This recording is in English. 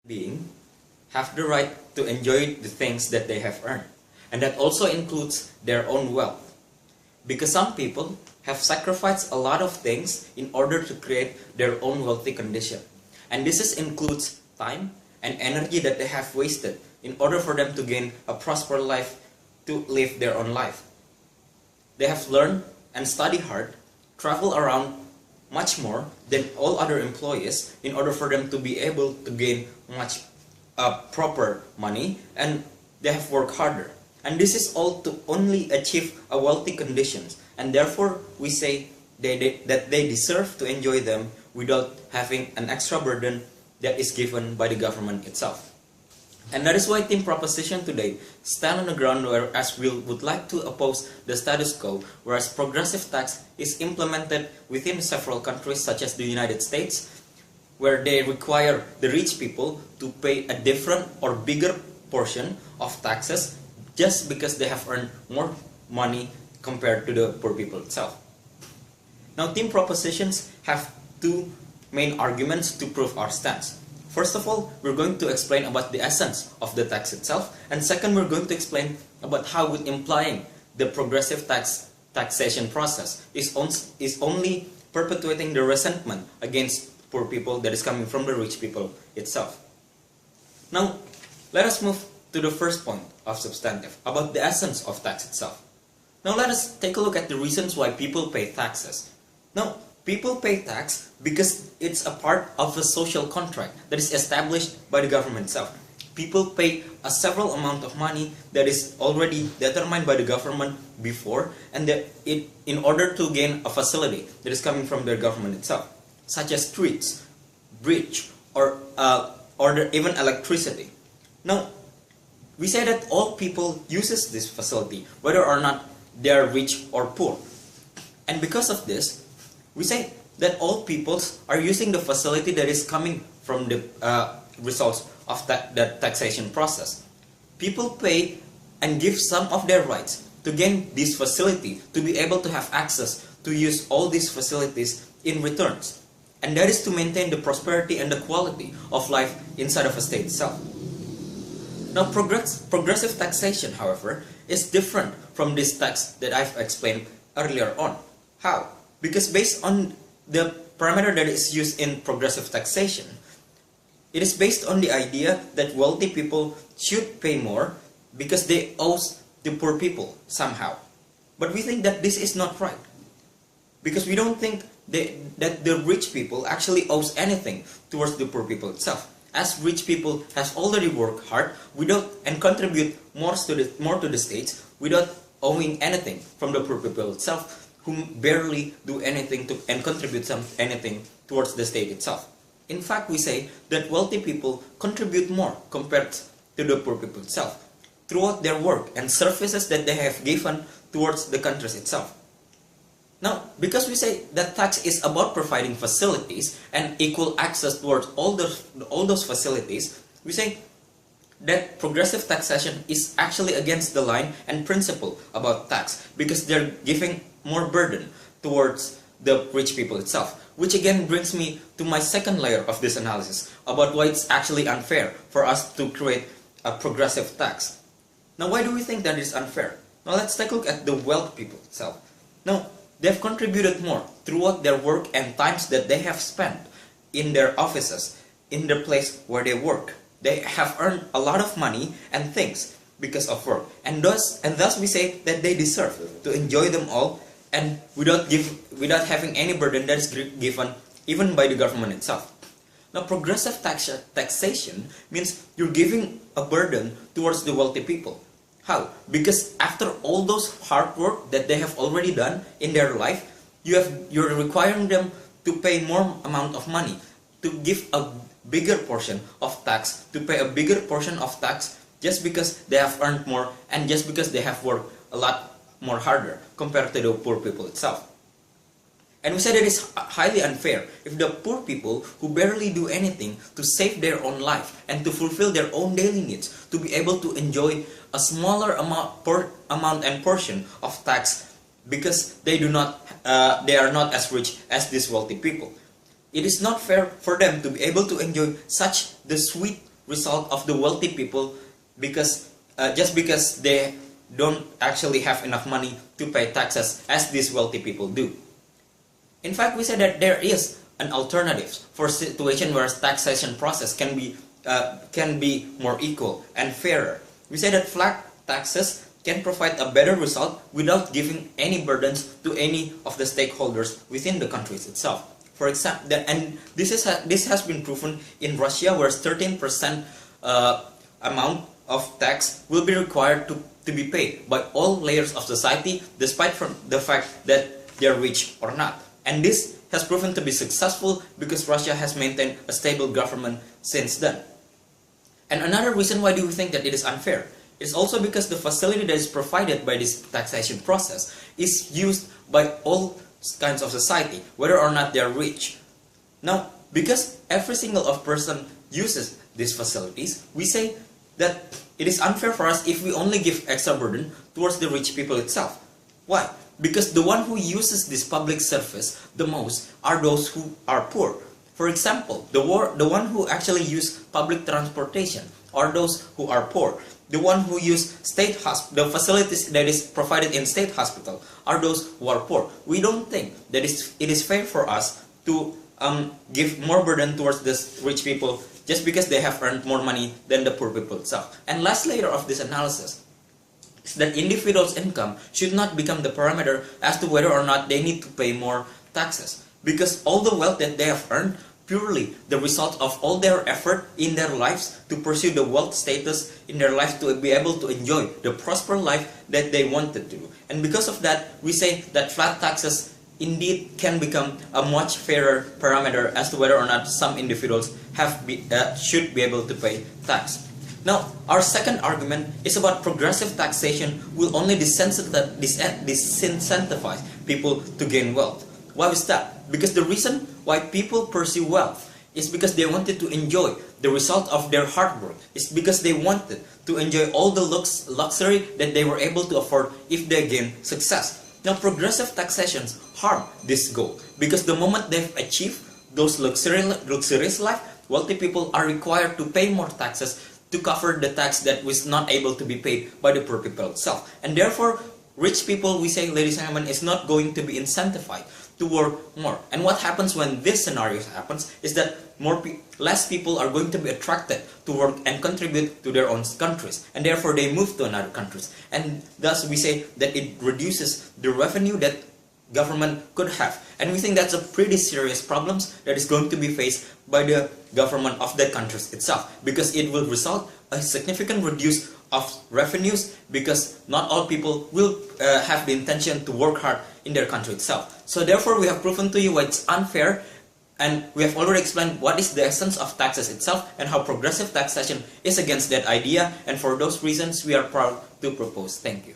being have the right to enjoy the things that they have earned, and that also includes their own wealth. Because some people have sacrificed a lot of things in order to create their own wealthy condition. And includes time and energy that they have wasted in order for them to gain a prosperous life, to live their own life. They have learned and studied hard, travel around much more than all other employees in order for them to be able to gain much proper money, and they have worked harder. And this is all to only achieve a wealthy conditions, and therefore we say that they deserve to enjoy them without having an extra burden that is given by the government itself. And that is why Team Proposition today stand on the ground whereas we would like to oppose the status quo, whereas progressive tax is implemented within several countries such as the United States, where they require the rich people to pay a different or bigger portion of taxes just because they have earned more money compared to the poor people itself. Now, Team Propositions have two main arguments to prove our stance. First of all, we're going to explain about the essence of the tax itself, and second, we're going to explain about how implying the progressive taxation process is only perpetuating the resentment against poor people that is coming from the rich people itself. Now, let us move to the first point of substantive, about the essence of tax itself. Now let us take a look at the reasons why people pay taxes. Now, people pay tax because it's a part of a social contract that is established by the government itself. People pay a several amount of money that is already determined by the government before, and in order to gain a facility that is coming from their government itself, such as streets, bridge, or even electricity. Now, we say that all people uses this facility, whether or not they are rich or poor. And because of this, we say that all peoples are using the facility that is coming from the results of that taxation process. People pay and give some of their rights to gain this facility, to be able to have access to use all these facilities in returns. And that is to maintain the prosperity and the quality of life inside of a state itself. Now, progressive taxation, however, is different from this tax that I've explained earlier on. How? Because based on the parameter that is used in progressive taxation, it is based on the idea that wealthy people should pay more because they owe the poor people somehow. But we think that this is not right, because we don't think that the rich people actually owes anything towards the poor people itself, as rich people has already worked hard and contribute more to the states without owing anything from the poor people itself, who barely do anything and contribute anything towards the state itself. In fact, we say that wealthy people contribute more compared to the poor people itself throughout their work and services that they have given towards the countries itself. Now, because we say that tax is about providing facilities and equal access towards all those facilities, we say that progressive taxation is actually against the line and principle about tax, because they're giving more burden towards the rich people itself. Which again brings me to my second layer of this analysis about why it's actually unfair for us to create a progressive tax. Now, why do we think that is unfair? Now, let's take a look at the wealthy people itself. Now, they have contributed more throughout their work and times that they have spent in their offices, in their place where they work. They have earned a lot of money and things because of work, and thus we say that they deserve to enjoy them all, and without having any burden that is given even by the government itself. Now, progressive taxation means you're giving a burden towards the wealthy people. How? Because after all those hard work that they have already done in their life, you're requiring them to pay more amount of money, to give a bigger portion of tax, to pay a bigger portion of tax just because they have earned more and just because they have worked a lot more harder compared to the poor people itself. And we say that it's highly unfair if the poor people who barely do anything to save their own life and to fulfill their own daily needs to be able to enjoy a smaller amount and portion of tax because they are not as rich as these wealthy people. It is not fair for them to be able to enjoy such the sweet result of the wealthy people, because just because they don't actually have enough money to pay taxes as these wealthy people do. In fact, we say that there is an alternative for situation where taxation process can be more equal and fairer. We say that flat taxes can provide a better result without giving any burdens to any of the stakeholders within the countries itself. For example, and this has been proven in Russia, where 13% amount of tax will be required to be paid by all layers of society, despite from the fact that they are rich or not. And this has proven to be successful because Russia has maintained a stable government since then. And another reason why do we think that it is unfair is also because the facility that is provided by this taxation process is used by all kinds of society, whether or not they are rich. Now, because every single person uses these facilities, we say that it is unfair for us if we only give extra burden towards the rich people itself. Why? Because the one who uses this public service the most are those who are poor. For example, the one who actually use public transportation are those who are poor. The one who use the facilities that is provided in state hospital are those who are poor. We don't think that it is fair for us to give more burden towards these rich people just because they have earned more money than the poor people itself. And last layer of this analysis is that individuals' income should not become the parameter as to whether or not they need to pay more taxes, because all the wealth that they have earned purely the result of all their effort in their lives to pursue the wealth status in their life, to be able to enjoy the prosperous life that they wanted to. And because of that, we say that flat taxes indeed can become a much fairer parameter as to whether or not some individuals should be able to pay tax. Now, our second argument is about progressive taxation will only disincentivize people to gain wealth. Why is that? Because the reason why people pursue wealth is because they wanted to enjoy the result of their hard work. It's because they wanted to enjoy all the luxury that they were able to afford if they gain success. Now, progressive taxations harm this goal, because the moment they've achieved those luxurious life, wealthy people are required to pay more taxes to cover the tax that was not able to be paid by the poor people itself. And therefore, rich people, we say, ladies and gentlemen, is not going to be incentivized to work more. And what happens when this scenario happens is that less people are going to be attracted to work and contribute to their own countries, and therefore they move to another countries. And thus we say that it reduces the revenue that government could have. And we think that's a pretty serious problem that is going to be faced by the government of that countries itself, because it will result a significant reduce of revenues, because not all people will have the intention to work hard in their country itself. So therefore we have proven to you why it's unfair, and we have already explained what is the essence of taxes itself and how progressive taxation is against that idea, and for those reasons we are proud to propose. Thank you.